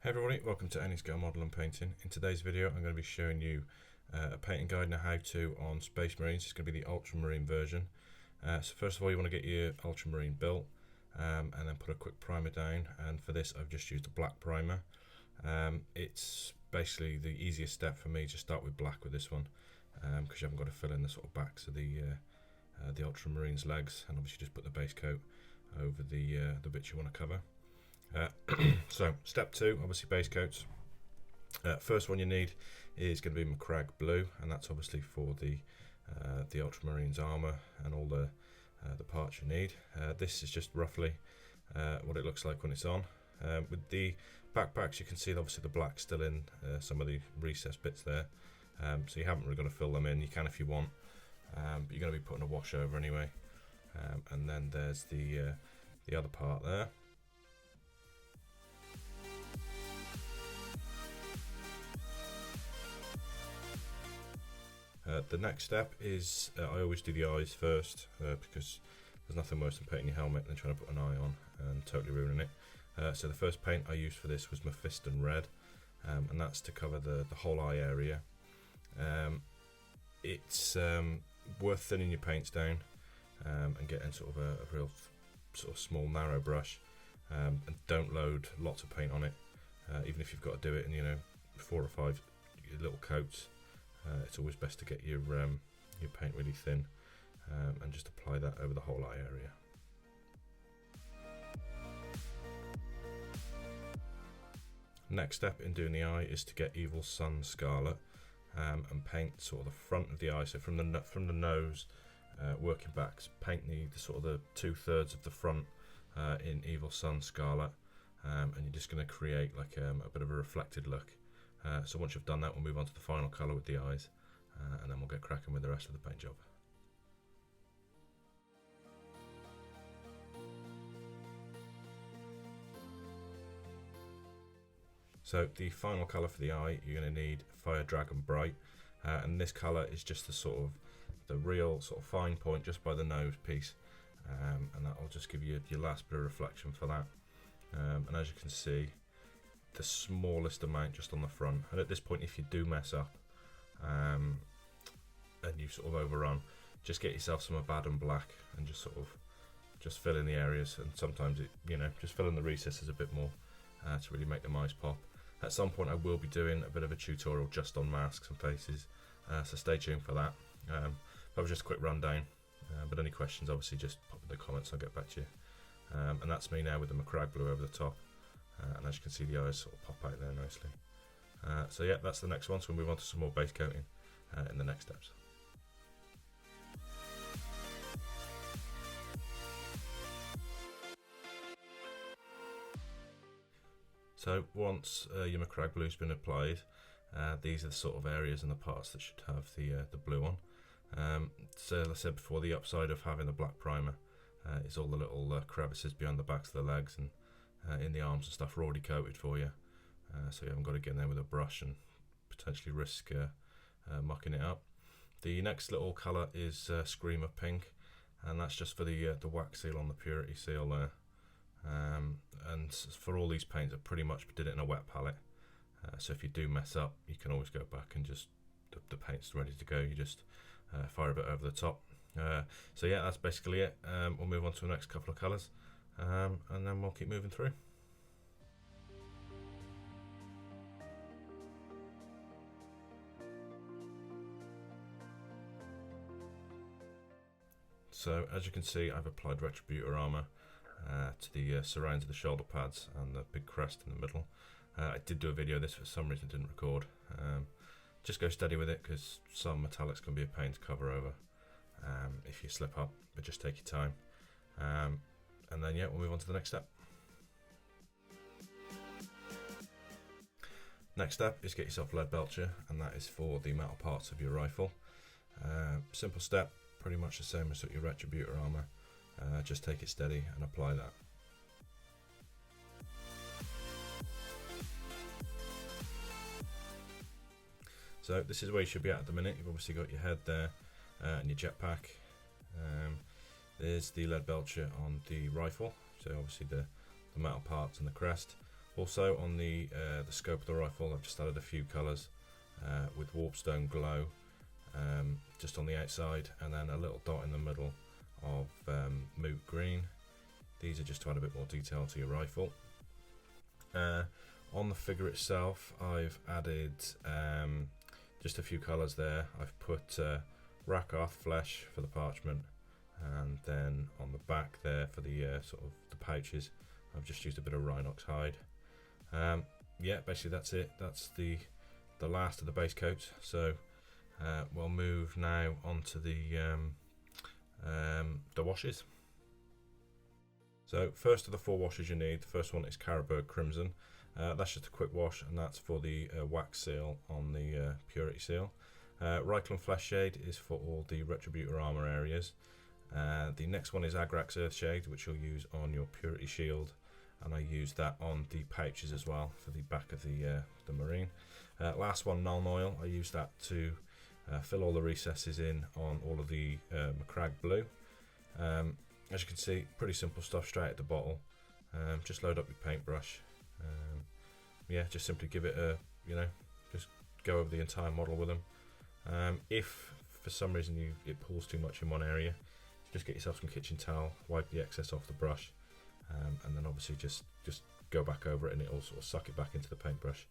Hey everybody, welcome to AnyScale Modelling Painting. In today's video I'm going to be showing you a painting guide and a how-to on Space Marines. It's going to be the Ultramarine version. So first of all you want to get your Ultramarine built and then put a quick primer down, and for this I've just used a black primer. It's basically the easiest step for me. Just start with black with this one because you haven't got to fill in the sort of backs of the Ultramarine's legs, and obviously just put the base coat over the bits you want to cover. So step two, obviously base coats. First one you need is going to be Macragge blue, and that's obviously for the Ultramarines armor and all the parts you need. This is just roughly what it looks like when it's on. With the backpacks you can see obviously the black still in some of the recessed bits there, so you haven't really got to fill them in. You can if you want, but you're going to be putting a wash over anyway. And then there's the other part there. The next step is I always do the eyes first because there's nothing worse than painting your helmet than trying to put an eye on and totally ruining it. So the first paint I used for this was Mephiston Red, and that's to cover the whole eye area. It's worth thinning your paints down and getting sort of a real sort of small narrow brush, and don't load lots of paint on it, even if you've got to do it in 4 or 5 little coats. It's always best to get your paint really thin and just apply that over the whole eye area. Next step in doing the eye is to get Evil Sun Scarlet and paint sort of the front of the eye. So from the nose working back, paint the sort of the 2/3 of the front in Evil Sun Scarlet, and you're just going to create like a bit of a reflected look. So once you've done that, we'll move on to the final colour with the eyes, and then we'll get cracking with the rest of the paint job. So the final colour for the eye, you're going to need Fire Dragon Bright, and this colour is just the real sort of fine point just by the nose piece, and that will just give you your last bit of reflection for that. And as you can see, the smallest amount just on the front, and at this point if you do mess up and you sort of overrun, just get yourself some Abaddon black and just fill in the areas, and sometimes just fill in the recesses a bit more to really make the eyes pop. At some point I will be doing a bit of a tutorial just on masks and faces, so stay tuned for that. That was just a quick rundown, but any questions obviously just pop in the comments, I'll get back to you. And that's me now with the Macragge blue over the top. And as you can see, the eyes sort of pop out there nicely. So yeah, that's the next one, so we'll move on to some more base coating in the next steps. So once your Macragge blue's been applied, these are the sort of areas and the parts that should have the blue on. So as I said before, the upside of having the black primer is all the little crevices behind the backs of the legs and in the arms and stuff are already coated for you, so you haven't got to get in there with a brush and potentially risk mucking it up. The next little colour is Screamer Pink, and that's just for the wax seal on the purity seal there. And for all these paints I pretty much did it in a wet palette, so if you do mess up you can always go back and just the paint's ready to go, you just fire a bit over the top. So yeah, that's basically it. We'll move on to the next couple of colours, and then we'll keep moving through. So as you can see, I've applied Retributor armour to the surrounds of the shoulder pads and the big crest in the middle. I did do a video of this, for some reason didn't record. Just go steady with it because some metallics can be a pain to cover over if you slip up, but just take your time. And then yeah, we'll move on to the next step. Next step is get yourself a lead belcher, and that is for the metal parts of your rifle. Simple step, pretty much the same as your Retributor armour. Just take it steady and apply that. So this is where you should be at the minute. You've obviously got your head there and your jetpack. There's the lead belcher on the rifle, so obviously the metal parts and the crest. Also on the scope of the rifle, I've just added a few colours with Warpstone Glow just on the outside, and then a little dot in the middle of Moot Green. These are just to add a bit more detail to your rifle. On the figure itself, I've added just a few colours there. I've put Rakarth flesh for the parchment, and then on the back there for the sort of the pouches, I've just used a bit of Rhinox hide. Yeah, basically that's it. That's the last of the base coats. So we'll move now onto the washes. So first of the 4 washes you need, the first one is Carroburg Crimson. That's just a quick wash, and that's for the wax seal on the purity seal. Reikland Flesh Shade is for all the Retributor armor areas. The next one is Agrax Earth Shade, which you'll use on your purity shield, and I use that on the pouches as well for the back of the marine. Last one, Nuln Oil. I use that to fill all the recesses in on all of the Macragge Blue. As you can see, pretty simple stuff straight at the bottle. Just load up your paintbrush. Yeah, just simply give it a, just go over the entire model with them. If for some reason it pulls too much in one area, just get yourself some kitchen towel, wipe the excess off the brush, and then obviously just go back over it, and it'll sort of suck it back into the paintbrush,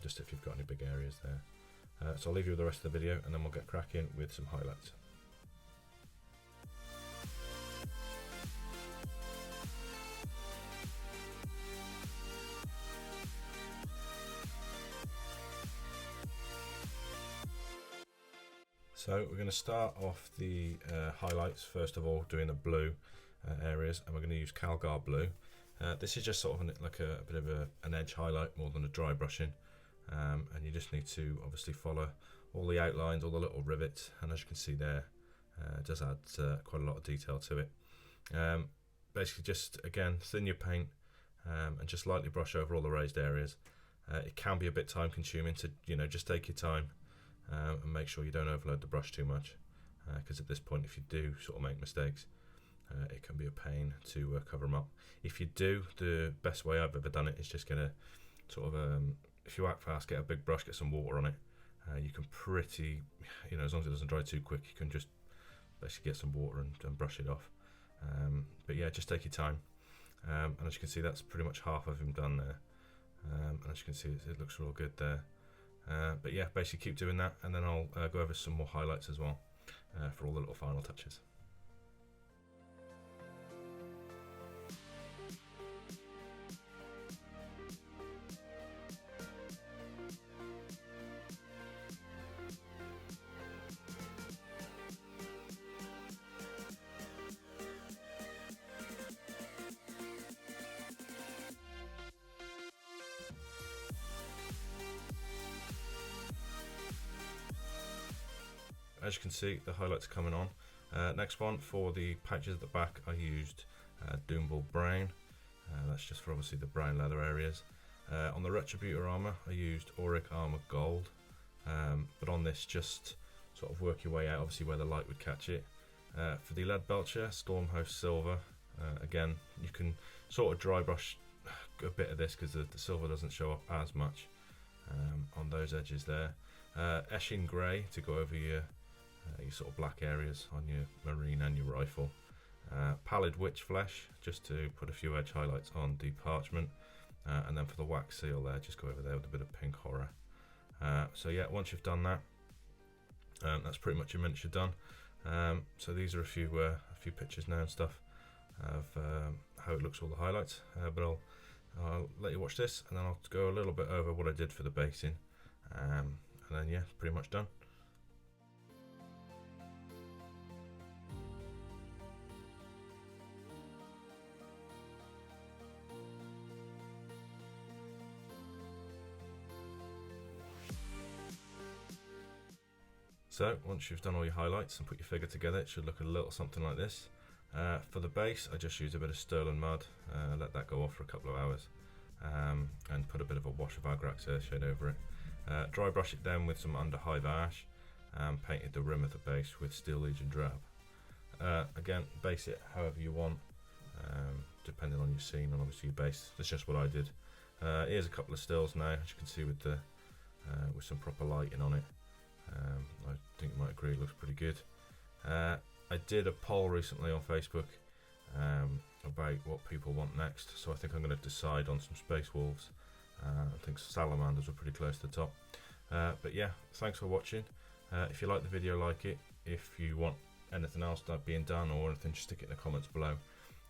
just if you've got any big areas there. So I'll leave you with the rest of the video, and then we'll get cracking with some highlights. So we're going to start off the highlights, first of all, doing the blue areas, and we're going to use Calgar Blue. This is just sort of like a bit of an edge highlight more than a dry brushing, and you just need to obviously follow all the outlines, all the little rivets, and as you can see there, it does add quite a lot of detail to it. Basically just, again, thin your paint and just lightly brush over all the raised areas. It can be a bit time consuming, to just take your time. And make sure you don't overload the brush too much, because at this point, if you do sort of make mistakes, it can be a pain to cover them up. If you do, the best way I've ever done it is just get a sort of, if you act fast, get a big brush, get some water on it. You can pretty, as long as it doesn't dry too quick, you can just basically get some water and brush it off. But yeah, just take your time. And as you can see, that's pretty much half of him done there. And as you can see, it looks real good there. But yeah, basically keep doing that, and then I'll go over some more highlights as well for all the little final touches. As you can see, the highlights are coming on. Next one, for the patches at the back, I used Doombull Brown. That's just for obviously the brown leather areas. On the Retributor armour, I used Auric Armour Gold. But on this, just sort of work your way out, obviously where the light would catch it. For the Lead Belcher, Stormhost Silver. Again, you can sort of dry brush a bit of this because the silver doesn't show up as much on those edges there. Eshin Grey to go over your sort of black areas on your marine and your rifle. Pallid Witch Flesh, just to put a few edge highlights on the parchment. And then for the wax seal there, just go over there with a bit of pink horror. So yeah, once you've done that, that's pretty much your miniature done. So these are a few pictures now and stuff of how it looks, all the highlights. But I'll let you watch this, and then I'll go a little bit over what I did for the basing. And then yeah, it's pretty much done. So once you've done all your highlights and put your figure together, it should look a little something like this. For the base, I just used a bit of Sterling mud, let that go off for a couple of hours, and put a bit of a wash of Agrax Earth Shade over it. Dry brush it down with some under high varnish, and painted the rim of the base with Steel Legion Drab. Again, base it however you want. depending on your scene and obviously your base. That's just what I did. Here's a couple of stills now, as you can see with the with some proper lighting on it. I think you might agree it looks pretty good. I did a poll recently on Facebook about what people want next, so I think I'm going to decide on some Space Wolves. I think Salamanders are pretty close to the top. But yeah, thanks for watching. If you like the video, like it. If you want anything else that being done or anything, just stick it in the comments below,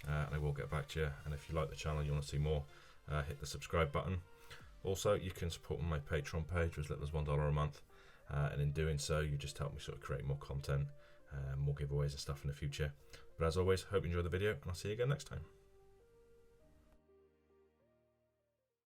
and I will get back to you. And if you like the channel, you want to see more, hit the subscribe button. Also, you can support my Patreon page for as little as $1 a month, and in doing so, you just help me sort of create more content, more giveaways and stuff in the future. But as always, hope you enjoy the video, and I'll see you again next time.